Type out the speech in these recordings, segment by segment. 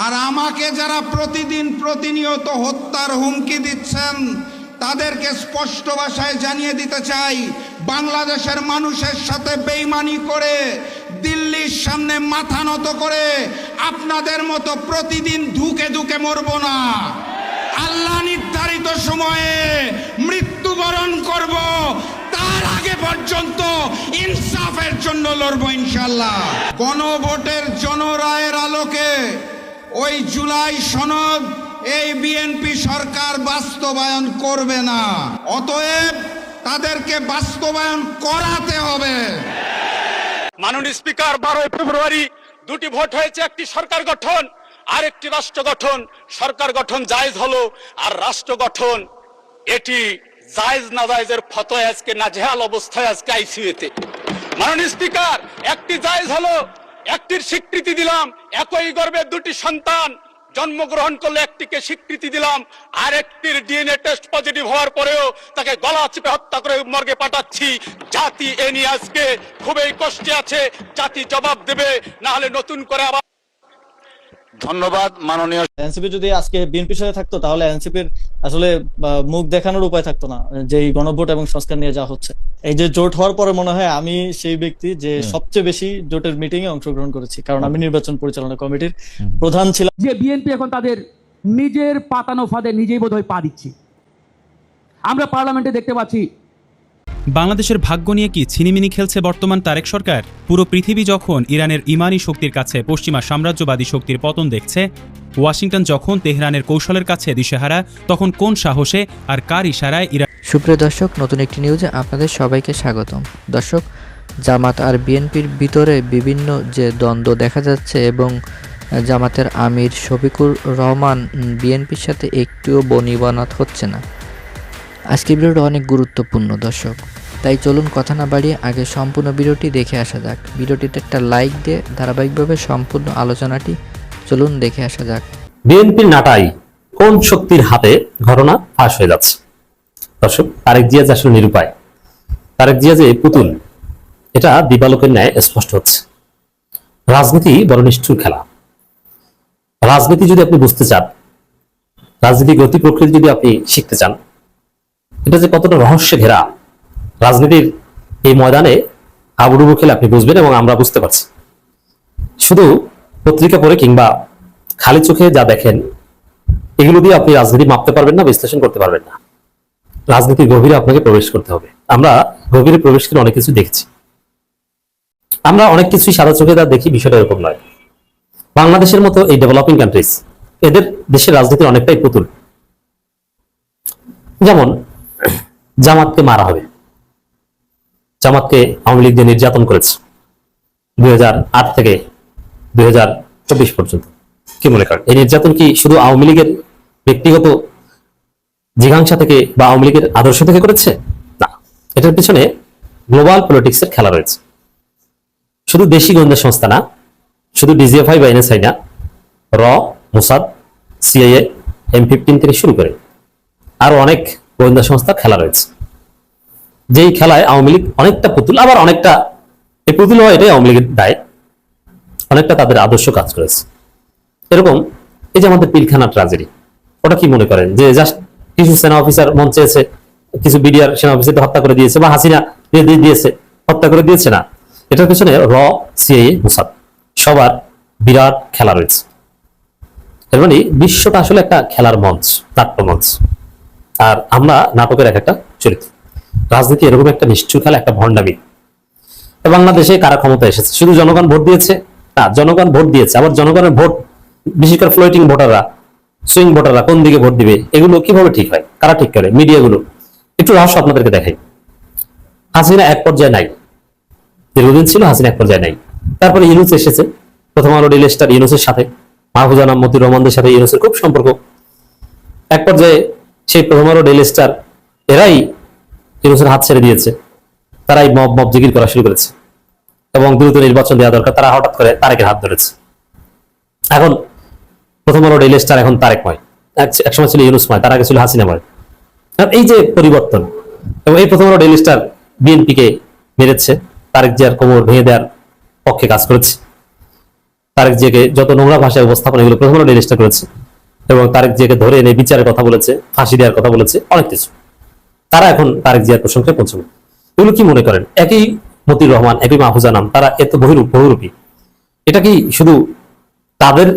আর আমাকে যারা প্রতিদিন প্রতিনিয়ত হত্যার হুমকি দিচ্ছেন তাদেরকে স্পষ্ট ভাষায় জানিয়ে দিতে চাই, বাংলাদেশের মানুষের সাথে বেইমানি করে দিল্লির সামনে মাথা নত করে আপনাদের মতো প্রতিদিন ধুকে ধুকে মরব না। আল্লাহ নির্ধারিত সময়ে মৃত্যুবরণ করব, তার আগে পর্যন্ত ইনসাফের জন্য লড়ব ইনশাআল্লাহ। গণভোটের জনরায়ের আলোকে ওই জুলাই সনদ এই বিএনপি সরকার বাস্তবায়ন করবে না, অতএব তাদেরকে বাস্তবায়ন করাতে হবে। মাননীয় স্পিকার, 12 ফেব্রুয়ারি দুটি ভোট হয়েছে, একটি সরকার গঠন আর একটি রাষ্ট্র গঠন। সরকার গঠন জায়েজ হলো, আর রাষ্ট্র গঠন এটি জায়েজ না জায়েজের ফতোয়া আজকে নাজেহাল অবস্থায় আজকে আইসিইউতে। মাননীয় স্পিকার, একটি জায়েজ হলো, একটির স্বীকৃতি দিলাম, একই গর্ভে দুটি সন্তান জন্মগ্রহণ করলে একটিকে স্বীকৃতি দিলাম, আর একটির ডিএনএ টেস্ট পজিটিভ হওয়ার পরেও তাকে গলা চিপে হত্যা করে মর্গে পাঠাচ্ছি। জাতি এ নিয়ে আজকে খুবই কষ্টে আছে, জাতি জবাব দেবে, না হলে নতুন করে আবার। ধন্যবাদ মাননীয়। এনসিপি যদি আজকে বিএনপির সাথে থাকতো তাহলে এনসিপির আসলে মুখ দেখানোর উপায় থাকতো না, যে এই গণভোট এবং সংস্কার নিয়ে যা হচ্ছে। এই যে জোট হওয়ার পরে মনে হয় আমি সেই ব্যক্তি যে সবচেয়ে বেশি জোটের মিটিং এ অংশগ্রহণ করেছি, কারণ আমি নির্বাচন পরিচালনা কমিটির প্রধান ছিলাম। যে বিএনপি এখন তাদের নিজের পাতানো ফাঁদে নিজেই বোধহয় পা দিচ্ছে। আমরা পার্লামেন্টে দেখতে পাচ্ছি বাংলাদেশের ভাগ্য নিয়ে কি ছিনিমিনি খেলছে বর্তমান তারেক সরকার? পুরো পৃথিবী যখন ইরানের ইমানি শক্তির কাছে পশ্চিমা সাম্রাজ্যবাদী শক্তির পতন দেখছে, ওয়াশিংটন যখন তেহরানের কৌশলের কাছে দিশেহারা, তখন কোন সাহসে আর কার ইশারায় ইরান? সুপ্রিয় দর্শক, নতুন একটি নিউজে আপনাদের সবাইকে স্বাগতম। দর্শক, জামাত আর বিএনপির ভিতরে বিভিন্ন যে দ্বন্দ্ব দেখা যাচ্ছে এবং জামাতের আমির শফিকুর রহমান বিএনপির সাথে একটুও বনিবনাত হচ্ছে না। আজকের ভিডিওটা অনেক গুরুত্বপূর্ণ দর্শক, তাই চলুন কথা না বাড়িয়ে আগে সম্পূর্ণ ভিডিওটি দেখে আসা যাক। ভিডিওটিতে একটা লাইক দিয়ে ধারাবাহিকভাবে সম্পূর্ণ আলোচনাটি চলুন দেখে আসা যাক। বিএনপির নাটাই কোন শক্তির হাতে ঘটনা ফাঁস হয়ে যাচ্ছে। দর্শক, তারেক জিয়া যে আসলে নিরুপায়, তারেক জিয়া যে পুতুল, এটা দিবালোকের ন্যায় স্পষ্ট হচ্ছে। রাজনীতি বড় নিষ্ঠুর খেলা। রাজনীতি যদি আপনি বুঝতে চান, রাজনীতি গতি প্রকৃতি যদি আপনি শিখতে চান, এটা যে কতটা রহস্যে ঘেরা, রাজনীতির এই ময়দানে হাবুডুবু খেলে আপনি বুঝবেন, এবং আমরা বুঝতে পারছি। শুধু পত্রিকা পড়ে কিংবা খালি চোখে যা দেখেন, এগুলো দিয়ে আপনি রাজনীতি মাপতে পারবেন না, বিশ্লেষণ করতে পারবেন না। রাজনীতির গভীরে আপনাকে প্রবেশ করতে হবে। আমরা গভীরে প্রবেশ করে অনেক কিছু দেখছি। আমরা অনেক কিছুই সাদা চোখে যা দেখি, বিষয়টা এরকম নয়। বাংলাদেশের মতো এই ডেভেলপিং কান্ট্রিজ, এদের দেশের রাজনীতির অনেকটাই পুতুল। যেমন জামাতকে মারা হবে, জামাতকে আওয়ামী লীগ দিয়ে নির্যাতন করেছে 2008 থেকে 2024 পর্যন্ত। কি মনে করেন, এই নির্যাতন কি শুধু আওয়ামী লীগের ব্যক্তিগত জিঘাংসা থেকে বা আওয়ামী লীগের আদর্শ থেকে করেছে? না, এটার পিছনে গ্লোবাল পলিটিক্সের খেলা রয়েছে। শুধু দেশি গোয়েন্দা সংস্থা না, শুধু ডিজিএফআই বা এনএসআই না, র, মোসাদ, সিআইএ, M15 থেকে শুরু করে আরো অনেক গোয়েন্দা সংস্থার খেলা রয়েছে, যেই খেলায় আওয়ামী লীগ অনেকটা পুতুল, আবার অনেকটা এই পুতুল হয়, এটাই আওয়ামী লীগের দায়, অনেকটা তাদের আদর্শ কাজ করেছে। এরকম এই যে আমাদের পিলখানা ট্রাজেডি, ওটা কি মনে করেন যে জাস্ট কিছু সেনা অফিসার মন চেয়েছে, কিছু বিডিআর সেনা অফিসারকে হত্যা করে দিয়েছে, বা হাসিনা দিয়েছে, হত্যা করে দিয়েছে? না, এটার পিছনে র, সিআইএ, মোসাদ সবার বিরাট খেলা রয়েছে। এর মানে বিশ্বটা আসলে একটা খেলার মঞ্চ, নাট্য মঞ্চ, আর আমরা নাটকের এক একটা চরিত্র। রাজনীতি এরকম একটা নিষ্ঠুর খেলা, একটা ভণ্ডামি। বাংলাদেশে কারা ক্ষমতা এসেছে? শুধু জনগণ ভোট দিয়েছে? না, জনগণ ভোট দিয়েছে, আবার জনগণের ভোট, বিশেষ করে ফ্লোটিং ভোটাররা, সুইং ভোটাররা কোন দিকে ভোট দিবে, এগুলো কিভাবে ঠিক হয়? কারা ঠিক করে? মিডিয়াগুলো। একটু রহস্য আপনাদেরকে দেখাই। হাসিনা এক পর্যায়ে নাই, দীর্ঘদিন ছিল, হাসিনা এক পর্যায়ে নাই। তারপরে ইউনুস এসেছে, প্রথম আলো ডেইলি স্টার ইউনুসের সাথে, মাহফুজা নাম মতিউর রহমানদের সাথে ইউনুসের খুব সম্পর্ক। এক পর্যায়ে সেই প্রথম আলো ডেইলি স্টার এরাই ইউনুসের হাত ছেড়ে দিয়েছে, তারাই মব জিগির করা শুরু করেছে, এবং দ্রুত নির্বাচন দেওয়া দরকার, তারা হঠাৎ করে তারেকের হাত ধরেছে। এখন প্রথম আলো ডেইলি স্টার এখন তারেকময়, একসময় ছিল ইউনুসময়, তার আগে ছিল হাসিনাময়। এই যে পরিবর্তন, এবং এই প্রথম আলো ডেইলি স্টার বিএনপিকে মেরেছে, তারেক জিয়ার কোমর ভেঙে দেওয়ার পক্ষে কাজ করেছে। তারেক জিয়াকে যত নোংরা ভাষায় উপস্থাপন, এগুলো প্রথম আলো রেজিস্টার করেছে এবং তারেক জিয়াকে ধরে এনে বিচারের কথা বলেছে, ফাঁসি দেওয়ার কথা বলেছে, অনেক কিছু। তারা এখন তারেক জিয়ার প্রশংসায় পৌঁছবে। এগুলো কি মনে করেন একই মতিউর রহমান, একই মাহফুজা নাম, তারা এত বহুরূপী, এটা কি শুধু তাদের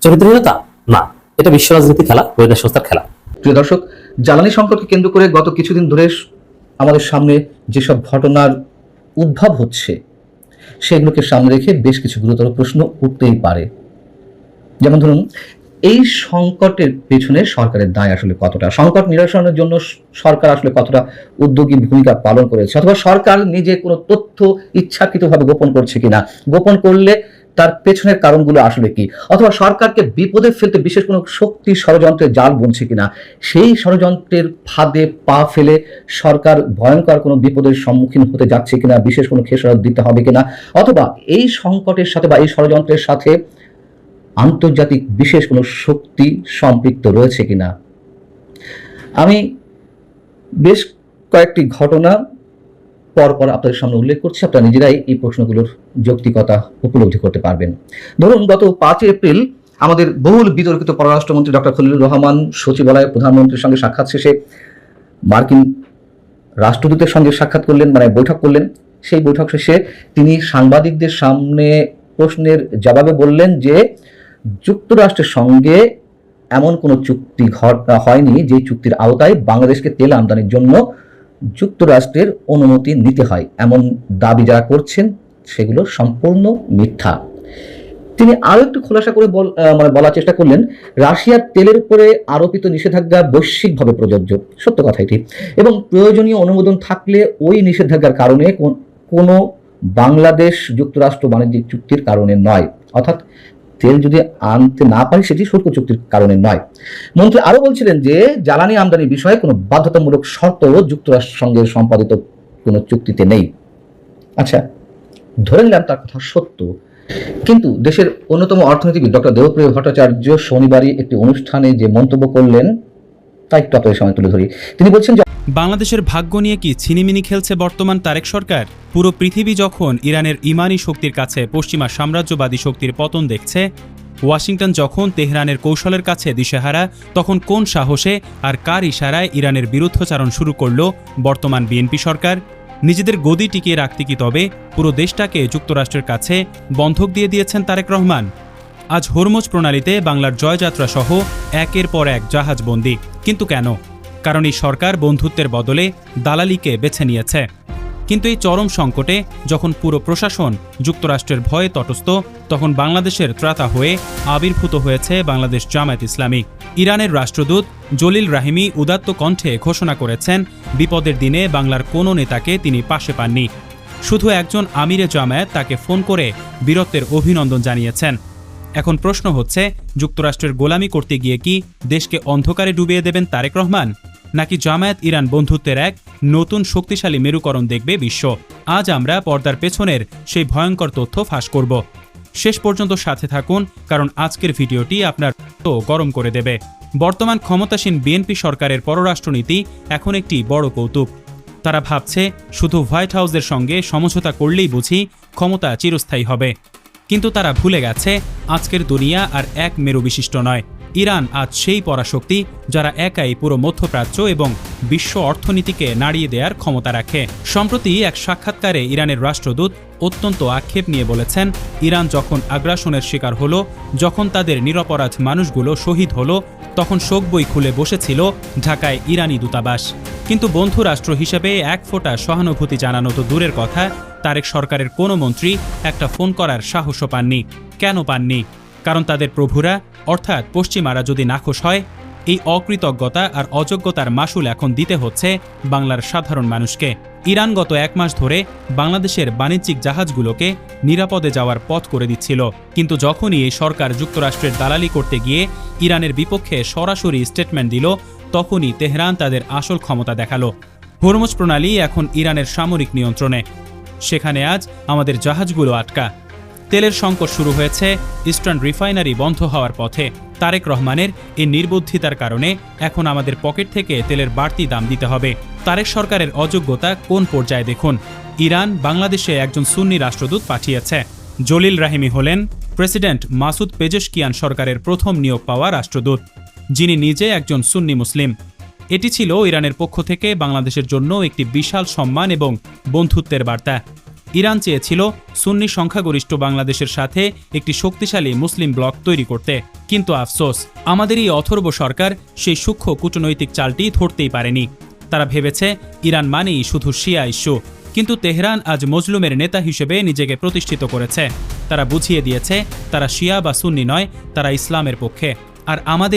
চরিত্রহীনতা? না, এটা বিশ্ব রাজনীতি খেলা, গোয়েন্দা সংস্থার খেলা। প্রিয় দর্শক, জ্বালানি সংকটকে কেন্দ্র করে গত কিছুদিন ধরে আমাদের সামনে যেসব ঘটনার উদ্ভব হচ্ছে সেগুলোকে সামনে রেখে বেশ কিছু গুরুতর প্রশ্ন উঠতেই পারে। যেমন ধরুন, এই সংকটের পেছনে সরকারের দায় আসলে কতটা, সংকট নিরসনের জন্য সরকার আসলে কতটা উদ্যোগী ভূমিকা পালন করেছে, অথবা সরকার নিজে কোনো তথ্য ইচ্ছাকৃতভাবে গোপন করছে কিনা, গোপন করলে তার পেছনের কারণগুলো আসলে কি, অথবা সরকারকে বিপদে ফেলতে বিশেষ কোনো শক্তি ষড়যন্ত্রের জাল বুনছে কিনা, সেই ষড়যন্ত্রের ফাঁদে পা ফেলে সরকার ভয়ঙ্কর কোনো বিপদের সম্মুখীন হতে যাচ্ছে কিনা, বিশেষ কোনো খেসারত দিতে হবে কিনা, অথবা এই সংকটের সাথে বা এই ষড়যন্ত্রের সাথে আন্তর্জাতিক বিশেষ কোনো শক্তি সম্পৃক্ত রয়েছে কিনা। আমি বেশ কয়েকটি ঘটনা পরপর আপনাদের সামনে উল্লেখ করছি, আপনারা নিজেরাই এই প্রশ্নগুলোর যৌক্তিকতা উপলব্ধি করতে পারবেন। ধরুন, গত 5 এপ্রিল আমাদের বহুল বিতর্কিত পররাষ্ট্রমন্ত্রী ডক্টর খলিলুর রহমান সচিবালয়ে প্রধানমন্ত্রীর সঙ্গে সাক্ষাৎ শেষে মার্কিন রাষ্ট্রদূতের সঙ্গে সাক্ষাৎ করলেন, মানে বৈঠক করলেন। সেই বৈঠক শেষে তিনি সাংবাদিকদের সামনে প্রশ্নের জবাবে বললেন যে যুক্তরাষ্ট্রের সঙ্গে এমন কোনো চুক্তি হয়নি যে চুক্তির আওতায় বাংলাদেশকে তেল আমদানির জন্য যুক্তরাষ্ট্রের অনুমতি নিতে হয়। এমন দাবি যারা করছেন সেগুলো সম্পূর্ণ মিথ্যা। তিনি আরো একটু খোলাসা করে বলার চেষ্টা করলেন, রাশিয়ার তেলের উপরে আরোপিত নিষেধাজ্ঞা বৈশ্বিকভাবে প্রযোজ্য, সত্য কথা এটি, এবং প্রয়োজনীয় অনুমোদন থাকলে ওই নিষেধাজ্ঞার কারণে কোনো বাংলাদেশ যুক্তরাষ্ট্র বাণিজ্যিক চুক্তির কারণে নয়, অর্থাৎ তেল যদি আনতে না পারে সেটি শুল্ক চুক্তির কারণে নয়। মন্ত্রী আরো বলছিলেন যে জ্বালানি আমদানির বিষয়ে কোনো বাধ্যতামূলক শর্ত যুক্তরাষ্ট্রের সঙ্গে সম্পাদিত কোনো চুক্তিতে নেই। আচ্ছা, ধরে নিলাম তার কথা সত্য, কিন্তু দেশের অন্যতম অর্থনীতিবিদ ডক্টর দেবপ্রিয় ভট্টাচার্য শনিবারই একটি অনুষ্ঠানে যে মন্তব্য করলেন তা একটু আপনাদের সামনে তুলে ধরি। তিনি বলছেন, বাংলাদেশের ভাগ্য নিয়ে কি ছিনিমিনি খেলছে বর্তমান তারেক সরকার? পুরো পৃথিবী যখন ইরানের ইমানি শক্তির কাছে পশ্চিমা সাম্রাজ্যবাদী শক্তির পতন দেখছে, ওয়াশিংটন যখন তেহরানের কৌশলের কাছে দিশেহারা, তখন কোন সাহসে আর কার ইশারায় ইরানের বিরুদ্ধচারণ শুরু করল বর্তমান বিএনপি সরকার? নিজেদের গদি টিকিয়ে রাখতে কি তবে পুরো দেশটাকে যুক্তরাষ্ট্রের কাছে বন্ধক দিয়ে দিয়েছেন তারেক রহমান? আজ হরমুজ প্রণালীতে বাংলার জয়যাত্রা সহ একের পর এক জাহাজবন্দি। কিন্তু কেন? কারণ এই সরকার বন্ধুত্বের বদলে দালালিকে বেছে নিয়েছে। কিন্তু এই চরম সংকটে যখন পুরো প্রশাসন যুক্তরাষ্ট্রের ভয়ে তটস্থ, তখন বাংলাদেশের ত্রাতা হয়ে আবির্ভূত হয়েছে বাংলাদেশ জামায়াত ইসলামী। ইরানের রাষ্ট্রদূত জলিল রাহিমি উদাত্ত কণ্ঠে ঘোষণা করেছেন, বিপদের দিনে বাংলার কোনো নেতাকে তিনি পাশে পাননি। শুধু একজন আমিরে জামায়াত তাকে ফোন করে বীরত্বের অভিনন্দন জানিয়েছেন। এখন প্রশ্ন হচ্ছে, যুক্তরাষ্ট্রের গোলামি করতে গিয়ে কি দেশকে অন্ধকারে ডুবিয়ে দেবেন তারেক রহমান, নাকি জামায়াত ইরান বন্ধুত্বের এক নতুন শক্তিশালী মেরুকরণ দেখবে বিশ্ব? আজ আমরা পর্দার পেছনের সেই ভয়ঙ্কর তথ্য ফাঁস করব। শেষ পর্যন্ত সাথে থাকুন, কারণ আজকের ভিডিওটি আপনার তো গরম করে দেবে। বর্তমান ক্ষমতাসীন বিএনপি সরকারের পররাষ্ট্রনীতি এখন একটি বড় কৌতুক। তারা ভাবছে শুধু হোয়াইট হাউসের সঙ্গে সমঝোতা করলেই বুঝি ক্ষমতা চিরস্থায়ী হবে। কিন্তু তারা ভুলে গেছে আজকের দুনিয়া আর এক মেরু বিশিষ্ট নয়। ইরান আজ সেই পরাশক্তি যারা একাই পুরো মধ্যপ্রাচ্য এবং বিশ্ব অর্থনীতিকে নাড়িয়ে দেওয়ার ক্ষমতা রাখে। সম্প্রতি এক সাক্ষাৎকারে ইরানের রাষ্ট্রদূত অত্যন্ত আক্ষেপ নিয়ে বলেছেন, ইরান যখন আগ্রাসনের শিকার হলো, যখন তাদের নিরপরাধ মানুষগুলো শহীদ হলো, তখন শোক বই খুলে বসেছিল ঢাকায় ইরানি দূতাবাস। কিন্তু বন্ধু রাষ্ট্র হিসেবে এক ফোঁটা সহানুভূতি জানানো তো দূরের কথা, তারেক সরকারের কোনো মন্ত্রী একটা ফোন করার সাহসও পাননি। কেন পাননি? কারণ তাদের প্রভুরা অর্থাৎ পশ্চিমারা যদি নাখোশ হয়, এই অকৃতজ্ঞতা আর অযোগ্যতার মাসুল এখন দিতে হচ্ছে বাংলার সাধারণ মানুষকে। ইরান গত 1 মাস ধরে বাংলাদেশের বাণিজ্যিক জাহাজগুলোকে নিরাপদে যাওয়ার পথ করে দিচ্ছিল। কিন্তু যখনই এই সরকার যুক্তরাষ্ট্রের দালালি করতে গিয়ে ইরানের বিপক্ষে সরাসরি স্টেটমেন্ট দিল, তখনই তেহরান তাদের আসল ক্ষমতা দেখালো। হরমুজ প্রণালী এখন ইরানের সামরিক নিয়ন্ত্রণে। সেখানে আজ আমাদের জাহাজগুলো আটকা। তেলের সংকট শুরু হয়েছে ইস্টার্ন রিফাইনারি বন্ধ হওয়ার পথে। তারেক রহমানের এই নির্বুদ্ধিতার কারণে এখন আমাদের পকেট থেকে তেলের বাড়তি দাম দিতে হবে। তারেক সরকারের অযোগ্যতা কোন পর্যায়ে দেখুন। ইরান বাংলাদেশে একজন সুন্নি রাষ্ট্রদূত পাঠিয়েছে। জলিল রাহিমি হলেন প্রেসিডেন্ট মাসুদ পেজেশকিয়ান সরকারের প্রথম নিয়োগ পাওয়া রাষ্ট্রদূত, যিনি নিজে একজন সুন্নি মুসলিম। এটি ছিল ইরানের পক্ষ থেকে বাংলাদেশের জন্য একটি বিশাল সম্মান এবং বন্ধুত্বের বার্তা। ইরান চেয়েছিল সুন্নি সংখ্যাগরিষ্ঠ বাংলাদেশের সাথে একটি শক্তিশালী মুসলিম ব্লক তৈরি করতে, কিন্তু আফসোস আমাদের এই অথর্ব সরকার সেই সূক্ষ্ম কূটনৈতিক চালটি ধরতেই পারেনি। তারা ভেবেছে ইরান মানেই শুধু শিয়া ইস্যু, কিন্তু তেহরান আজ মজলুমের নেতা হিসেবে নিজেকে প্রতিষ্ঠিত করেছে। তারা বুঝিয়ে দিয়েছে তারা শিয়া বা সুন্নি নয়, তারা ইসলামের পক্ষে। আর আমাদের